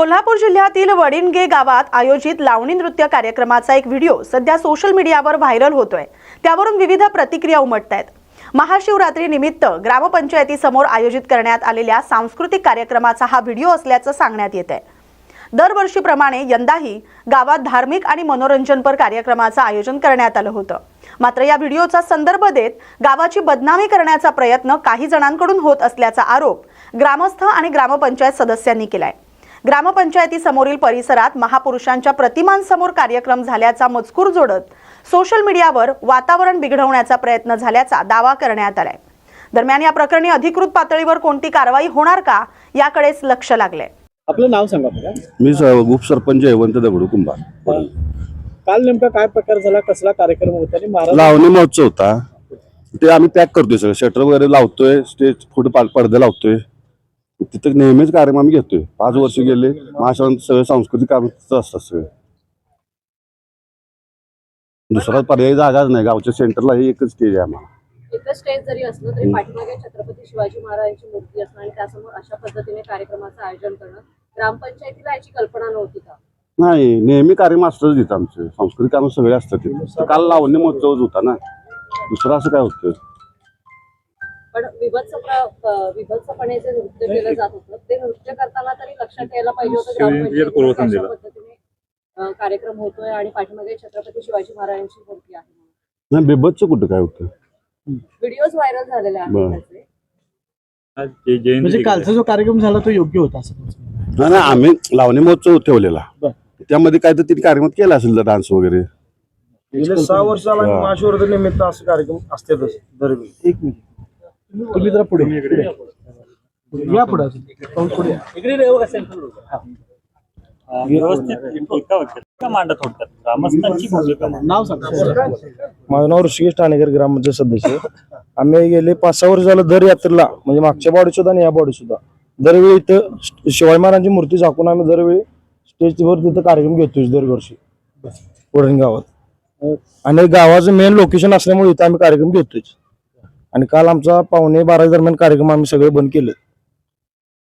कोल्हापूर जिल्ह्यातील वडिनगे गावात आयोजित लावणी नृत्य कार्यक्रमाचा एक व्हिडिओ सध्या सोशल मीडियावर व्हायरल होतोय। त्यावरून विविध प्रतिक्रिया उमटतायत। महाशिवरात्री निमित्त ग्रामपंचायतीसमोर आयोजित करण्यात आलेल्या सांस्कृतिक कार्यक्रमाचा हा व्हिडिओ असल्याचं सांगण्यात येत आहे। दरवर्षीप्रमाणे यंदाही गावात धार्मिक आणि मनोरंजनपर कार्यक्रमाचं आयोजन करण्यात आलं होतं। मात्र या व्हिडिओचा संदर्भ देत गावाची बदनामी करण्याचा प्रयत्न काही जणांकडून होत असल्याचा आरोप ग्रामस्थ आणि ग्रामपंचायत सदस्यांनी केलाय। ग्रामपंचायतीसमोरील परिसरात महापुरुषांच्या प्रतिमांसमोर कार्यक्रम झाल्याचा मजकूर जोडत सोशल मीडियावर वातावरण बिघडवण्याचा प्रयत्न झाल्याचा दावा करण्यात आलाय। दरम्यान या प्रकरणी अधिकृत पातळीवर कोणती कारवाई होणार का याकडेच लक्ष लागले। आपलं नाव सांगा बघा। मी उपसरपंच जयवंत दगडू कुंभार। काल नेमका काय प्रकार झाला, कसला कार्यक्रम होता आणि महाराज लावणी महोत्सव होता। ते आम्ही पॅक करतोय, सगळं शटर वगैरे लावतोय, स्टेज पुढे पडदे लावतोय। तिथे नेहमीच कार्यक्रम आम्ही घेतोय। 5 वर्ष गेले। महाशिवरात्री सगळे सांस्कृतिक कार्यक्रम असतात सगळे। दुसरा पर्याय जागाच नाही। गावच्या सेंटरला हे एकच स्टेज आहे आम्हाला। एकच स्टेज जरी असलं तरी पाठीमागे छत्रपती शिवाजी महाराजांची मूर्ती असणं आणि त्यासमोर अशा पद्धतीने कार्यक्रमाचं आयोजन करणं, ग्रामपंचायतीला याची कल्पना नव्हती का? नाही, नेहमी कार्यक्रम असतच तिथं आमचे सांस्कृतिक कार्यक्रम सगळे असतात तिथे। काल लावणी महोत्सवच होता ना, दुसरं असं काय होतं? पण विभत्सपणे जे नृत्य केलं जात होतं ते नृत्य करताना तरी लक्षात यायला पाहिजे होतं ग्रामपंचायतीने अशा पद्धतीने कार्यक्रम होतोय आणि पाठीमागे छत्रपती शिवाजी महाराजांची मूर्ती आहे। नाही, बिभत्स कुठं काय होतं? व्हिडिओज व्हायरल झालेले आहेत त्याचे। म्हणजे कालचा जो कार्यक्रम झाला तो योग्य होता असं? नाही, आम्ही लावणी महोत्सव ठेवलेला, त्यामध्ये काय तर तिने कार्यक्रम केला असेल, डान्स वगैरे। गेले 6 वर्षाला महाशिवरात्री निमित्त असे कार्यक्रम असतातच दरवेळी। एक मिनिट, तुम्ही जरा पुढे या, पुढे नाव सांगा। माझं नाव ऋषिकेश ठाणेकर, ग्रामपंचायत सदस्य। आम्ही गेले 5-6 वर्ष झालं दर यात्रेला, म्हणजे मागच्या बॉडी सुद्धा आणि या बॉडी सुद्धा दरवेळी इथं शिवाजी महाराजांची मूर्ती झाकून आम्ही दरवेळी स्टेजवर तिथं कार्यक्रम घेतोय दरवर्षी वडण गावात। आणि गावाचं मेन लोकेशन असल्यामुळे इथं आम्ही कार्यक्रम घेतोय। आणि काल आमचा 11:15 दरम्यान कार्यक्रम आम्ही सगळे बंद केले।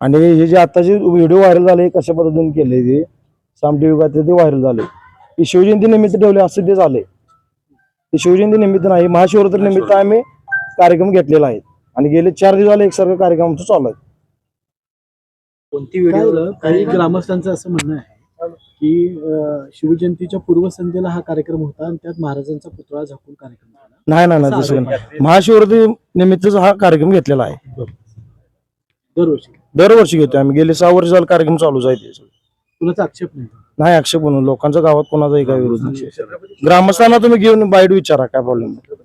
आणि हे जे आता जे व्हिडिओ व्हायरल झाले कशा पद्धतीने केले ते साम टीव्ही ते व्हायरल झाले, ते शिवजयंती निमित्त ठेवले असं ते झाले। ते शिवजयंती निमित्त नाही, महाशिवरात्री निमित्त आम्ही कार्यक्रम घेतलेला आहे। आणि गेले 4 दिवस झाले एकसारखं कार्यक्रम आमचं चालू आहे। कोणती व्हिडिओ? काही ग्रामस्थांचं असं म्हणणं आहे की शिवजयंतीच्या पूर्वसंध्येला हा कार्यक्रम होता आणि त्यात महाराजांचा पुतळा झाकून कार्यक्रम झाला। नाही, तसं नाही। महाशिवरात्री निमित्तच हा कार्यक्रम घेतलेला आहे। दरवर्षी घेतोय आम्ही। गेले 6 वर्ष झाले कार्यक्रम चालूच आहे। तुला आक्षेप नाही? नाही, आक्षेप म्हणून लोकांच्या गावात कोणाचाही काही विरोध नाही। ग्रामस्थांना तुम्ही घेऊन बाईट विचारा, काय प्रॉब्लेम नाही।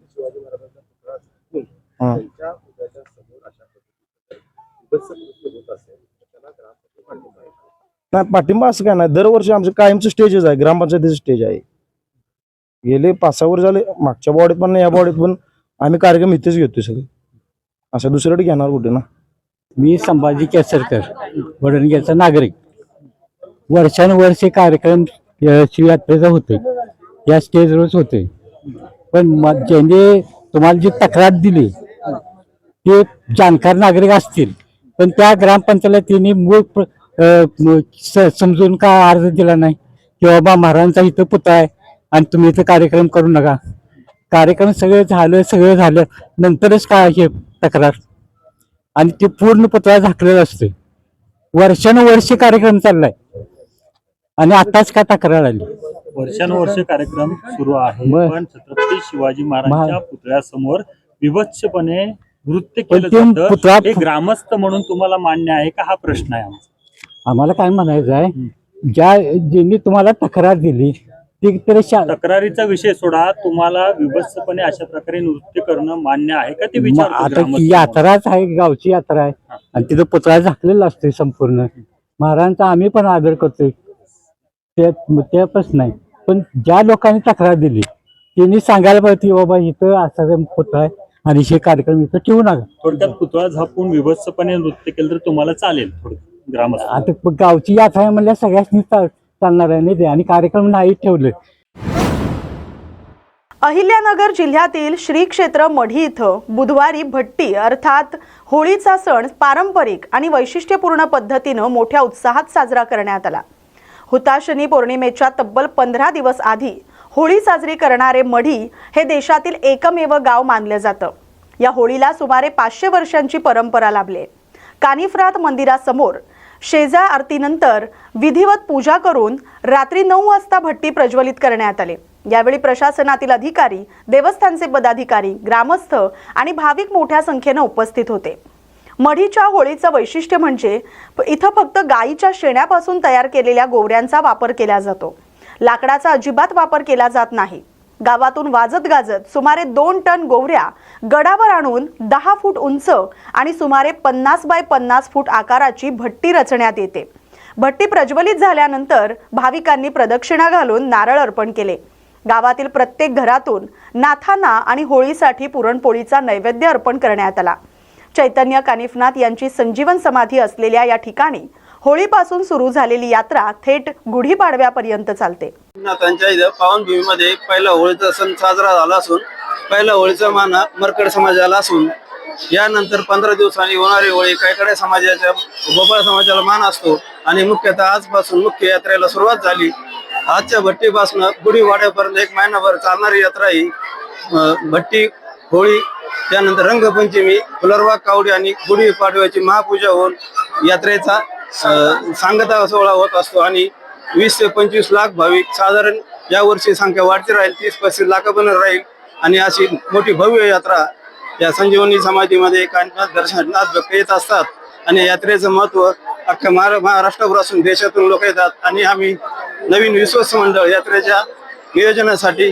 पाठिंबा असं काय नाही, दरवर्षी आमचं कायमचं स्टेजच आहे, ग्रामपंचायतीचं स्टेज आहे। गेले 5-6 वर्ष झाले, मागच्या बॉडीत पण या बॉडीत पण आम्ही कार्यक्रम इथेच घेतोय सगळे, असं दुसरीकडे घेणार कुठे ना। मी संभाजी केसरकर, वडणग्याचा नागरिक। वर्षानुवर्षे कार्यक्रम शिवयात्रेचा होते, या स्टेजवरच होते। पण ज्यांनी तुम्हाला जी तक्रार दिली ते जाणकार नागरिक असतील, पण त्या ग्रामपंचायतीने मूळ समजून का अर्ज दिला नाही की बाबा महाराजांचा इथं पुतळा आहे आणि तुम्ही इथं कार्यक्रम करू नका। कार्यक्रम सगळं झालं नंतरच काय हे तक्रार, आणि ते पूर्ण पुतळा झाकलेला असते। वर्षानुवर्षे कार्यक्रम चाललाय आणि आताच काय तक्रार आली? वर्षानुवर्ष कार्यक्रम सुरू आहे, पण छत्रपती शिवाजी महाराजांच्या पुतळ्यासमोर विभत्सपणे नृत्य केलं जातं, हे ग्रामस्थ म्हणून तुम्हाला मान्य आहे का, हा प्रश्न आहे आमचा। आम्हाला काय म्हणायचं आहे, ज्यांनी तुम्हाला तक्रार दिली ती तक्रारीचा विषय सोडा, तुम्हाला विभत्सपणे अशा प्रकारे नृत्य करणं मान्य आहे का ते विचार। आता यात्राच आहे, गावची यात्रा आहे आणि तिथं पुतळा झाकलेला असतोय संपूर्ण। महाराजांचा आम्ही पण आदर करतोय, त्या प्रश्न नाही। पण ज्या लोकांनी तक्रार दिली त्यांनी सांगायला पाहिजे बाबा इथं असा पुतळा आहे आणि हे कार्यक्रम इथं ठेवू नका। थोडक्यात पुतळा झाकून विभत्सपणे नृत्य केलं तर तुम्हाला चालेल? ग्रामस्थ आता गावची यात्रा आहे म्हणल्या सगळ्यांनी चालणार आहे नाही ते, आणि कार्यक्रम नाही ठेवले अहिल्यानगर जिल्ह्यातील श्री क्षेत्र मढी इथं बुधवारी भट्टी अर्थात होळीचा सण पारंपरिक आणि वैशिष्ट्यपूर्ण पद्धतीनं मोठ्या उत्साहात साजरा करण्यात आला. हुताशनी पौर्णिमेच्या तब्बल 15 दिवस आधी होळी साजरी करणारे मढी हे देशातील एकमेव गाव मानले जातं. या होळीला सुमारे 500 वर्षांची परंपरा लाभली. कानिफनाथ मंदिरासमोर शेजा आरतीनंतर विधिवत पूजा करून रात्री 9 वाजता भट्टी प्रज्वलित करण्यात आले. यावेळी प्रशासनातील अधिकारी, देवस्थानचे पदाधिकारी, ग्रामस्थ आणि भाविक मोठ्या संख्येने उपस्थित होते. मढीच्या होळीचं वैशिष्ट्य म्हणजे इथं फक्त गायीच्या शेणापासून तयार केलेल्या गोवऱ्यांचा वापर केला जातो. लाकडाचा अजिबात वापर केला जात नाही. गावातून वाजत गाजत सुमारे 2 टन गोवऱ्या गडावर आणून 10 फूट उंच आणि सुमारे 50 बाय 50 फूट आकाराची भट्टी रचण्यात येते. भट्टी प्रज्वलित झाल्यानंतर भाविकांनी प्रदक्षिणा घालून नारळ अर्पण केले. गावातील प्रत्येक घरातून नाथांना आणि होळीसाठी पुरणपोळीचा नैवेद्य अर्पण करण्यात आला. चैतन्य कानिफनाथ यांची संजीवन समाधी असलेल्या या ठिकाणी होळीपासून सुरू झालेली यात्रा थेट गुढीपाडव्यापर्यंत चालते. नाथांच्या इथं पावनभूमीमध्ये पहिला होळीचा सण साजरा झाला असून पहिला होळीचा मान मरकड समाजाला असून यानंतर 15 दिवसांनी होणारी होळी कैकडे समाजाच्या गोपाळ समाजाला मान असतो आणि मुख्यतः आजपासून मुख्य यात्रेला सुरुवात झाली. आजच्या भट्टीपासून गुढीपाडव्यापर्यंत 1 महिनाभर चालणारी यात्रा ही भट्टी, होळी, त्यानंतर रंगपंचमी, फुलरबाग कावडी आणि गुढीपाडव्याची महापूजा होऊन यात्रेचा सांगता सोहळा होत असतो आणि 20 ते 25 लाख भाविक साधारण यावर्षी संख्या वाढती राहील, 30-35 लाखापर्यंत राहील आणि अशी मोठी भव्य यात्रा या संजीवनी समाधीमध्ये कानिफनाथ दर्शनात भक्त येत असतात आणि यात्रेचं महत्व अख्ख्या महाराष्ट्रापासून देशातून लोक येतात आणि आम्ही नवीन विश्वस्त मंडळ यात्रेच्या नियोजनासाठी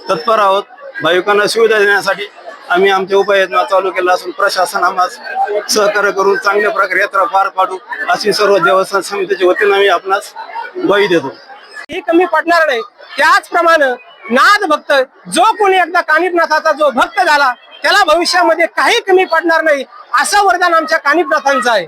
तत्पर आहोत. भाविकांना सुविधा देण्यासाठी आम्ही आमच्या उपाययोजना चालू केला असून प्रशासन आम्हाला सहकार्य करून चांगल्या प्रकारे यात्रा पार पाडू अशी सर्व देवस्थान समितीच्या वतीने आम्ही आपणास ग्वाही देतो. ही कमी पडणार नाही. त्याचप्रमाणे नाथ भक्त जो कोणी एकदा कानिफनाथाचा जो भक्त झाला त्याला भविष्यामध्ये काही कमी पडणार नाही असं वरदान आमच्या कानिफनाथांचं आहे.